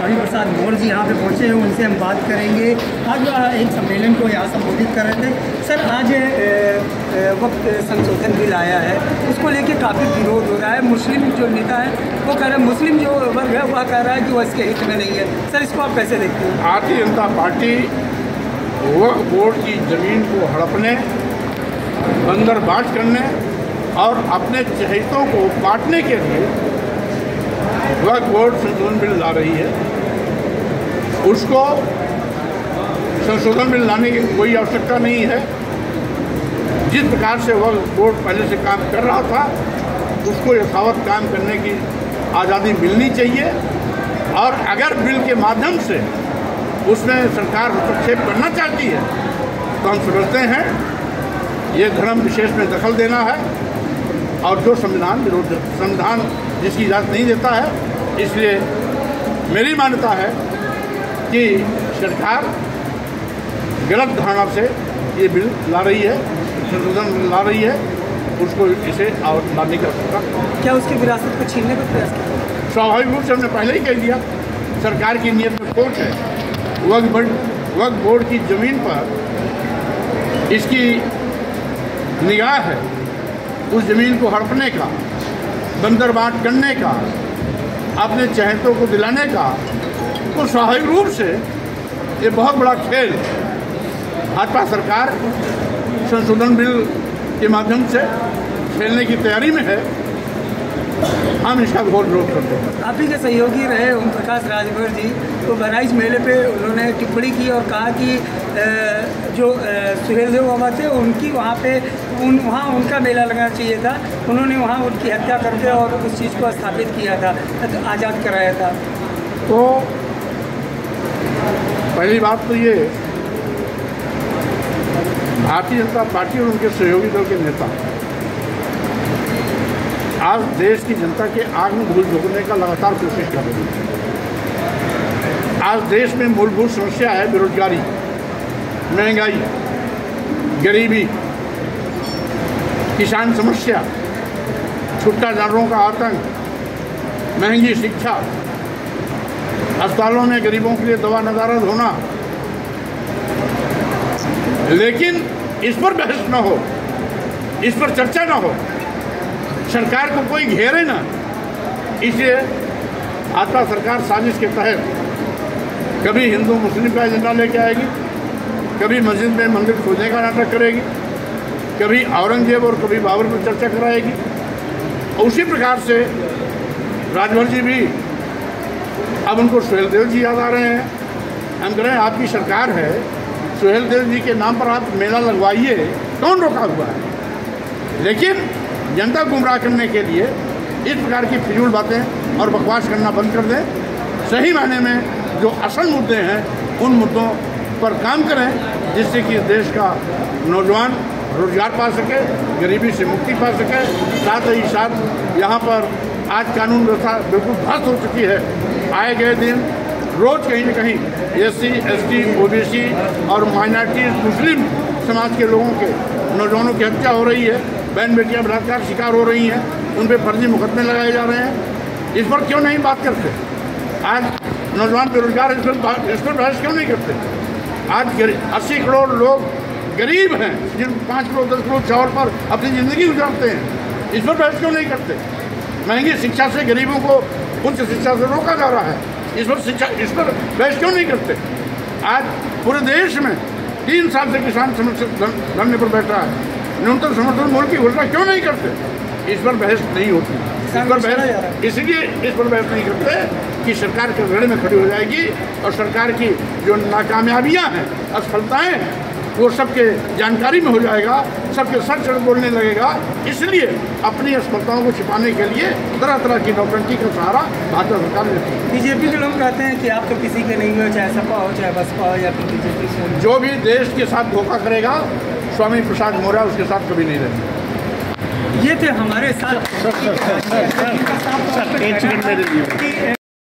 स्वामी प्रसाद मौर्य जी यहाँ पे पहुँचे हैं, उनसे हम बात करेंगे। आज एक सम्मेलन को यहाँ संबोधित कर रहे थे। सर, आज वक्त संशोधन बिल आया है, उसको लेके काफ़ी विरोध हो रहा है। मुस्लिम जो नेता है वो कह रहे हैं, मुस्लिम जो वर्ग है वह कह रहा है कि वो इसके हित में नहीं है। सर, इसको आप कैसे देखते हैं? भारतीय जनता पार्टी वक्फ बोर्ड की ज़मीन को हड़पने, बंदर बांट करने और अपने चहेतों को बांटने के लिए वक्फ बोर्ड संशोधन बिल ला रही है। उसको संशोधन बिल लाने की कोई आवश्यकता नहीं है। जिस प्रकार से वक्फ बोर्ड पहले से काम कर रहा था उसको यथावत काम करने की आज़ादी मिलनी चाहिए। और अगर बिल के माध्यम से उसमें सरकार हस्तक्षेप करना चाहती है तो हम समझते हैं ये धर्म विशेष में दखल देना है और जो संविधान जिसकी इजाज़त नहीं देता है। इसलिए मेरी मान्यता है कि सरकार गलत धारणा से ये बिल ला रही है, संशोधन बिल ला रही है। उसको इसे लाने की आवश्यकता। क्या उसकी विरासत को छीनने का प्रयास किया? स्वाभाविक रूप से हमने पहले ही कह दिया, सरकार की नीयत में खोट है। वक्फ बोर्ड की ज़मीन पर इसकी निगाह है, उस ज़मीन को हड़पने का, बंदर बांट करने का, अपने चहेतों को दिलाने का। तो स्वाभाविक रूप से ये बहुत बड़ा खेल भाजपा सरकार संशोधन बिल के माध्यम से खेलने की तैयारी में है। हम इसका घोर विरोध करते हैं। आप ही के सहयोगी रहे ओम प्रकाश राजभर जी, तो बहराइच मेले पे उन्होंने टिप्पणी की और कहा कि जो सुहेल देव बाबा थे उनकी वहाँ पे वहाँ उनका मेला लगना चाहिए था। उन्होंने वहाँ उनकी हत्या करके और उस चीज़ को स्थापित किया था, आज़ाद कराया था। तो पहली बात तो ये, भारतीय जनता पार्टी और उनके सहयोगी दल के नेता आज देश की जनता के आग में धूल झोंकने का लगातार कोशिश कर रहे हैं। आज देश में मूलभूत समस्या है बेरोजगारी, महंगाई, गरीबी, किसान समस्या, छुट्टा जानवरों का आतंक, महंगी शिक्षा, अस्पतालों में गरीबों के लिए दवा नदारद होना। लेकिन इस पर बहस न हो, इस पर चर्चा न हो, सरकार को कोई घेरे ना। इसलिए भाजपा सरकार साजिश के तहत कभी हिंदू मुस्लिम का एजेंडा लेके आएगी, कभी मस्जिद में मंदिर खोजने का नाटक करेगी, कभी औरंगजेब और कभी बाबर पर चर्चा कराएगी। और उसी प्रकार से राजभर जी भी, अब उनको सुहेल देव जी याद आ रहे हैं। हम कह रहे हैं आपकी सरकार है, सुहेल देव जी के नाम पर आप मेला लगवाइए, कौन रोका हुआ है? लेकिन जनता गुमराह करने के लिए इस प्रकार की फिजूल बातें और बकवास करना बंद कर दें। सही मायने में जो असल मुद्दे हैं उन मुद्दों पर काम करें, जिससे कि देश का नौजवान रोजगार पा सके, गरीबी से मुक्ति पा सके। साथ ही साथ यहाँ पर आज कानून व्यवस्था बिल्कुल ध्वस्त हो चुकी है। आए गए दिन रोज़ कहीं न कहीं SC, ST, OBC और माइनॉरिटी मुस्लिम समाज के लोगों के नौजवानों की हत्या हो रही है, बहन बेटियां बलात्कार शिकार हो रही हैं, उन पर फर्जी मुकदमे लगाए जा रहे हैं। इस पर क्यों नहीं बात करते? आज नौजवान बेरोजगार, इस पर बहस क्यों नहीं करते? आज 80 करोड़ लोग गरीब हैं, जिन 5 करोड़ 10 करोड़ चावल पर अपनी ज़िंदगी गुजारते हैं। इस पर बहस क्यों नहीं करते? महंगी शिक्षा से गरीबों को उच्च शिक्षा से रोका जा रहा है, इस पर बहस क्यों नहीं करते? आज पूरे देश में 3 साल से किसान धरने पर बैठ रहा है, न्यूनतम समर्थन मूल्य की घोषणा क्यों नहीं करते? इस पर बहस नहीं होती। इसलिए इस पर बहस नहीं करते कि सरकार के गड़े में खड़ी हो जाएगी और सरकार की जो नाकामयाबियां हैं, असफलताएं, वो सबके जानकारी में हो जाएगा, सबके सच बोलने लगेगा। इसलिए अपनी असफलताओं को छिपाने के लिए तरह तरह की नौटंकी का सहारा भाजपा सरकार लेती है। बीजेपी के लोग कहते हैं कि आप तो किसी के नहीं हो, चाहे सपा हो, चाहे बसपा हो या फिर बीजेपी से। जो भी देश के साथ धोखा करेगा, स्वामी प्रसाद मौर्य उसके साथ कभी नहीं रहेंगे। ये थे हमारे साथ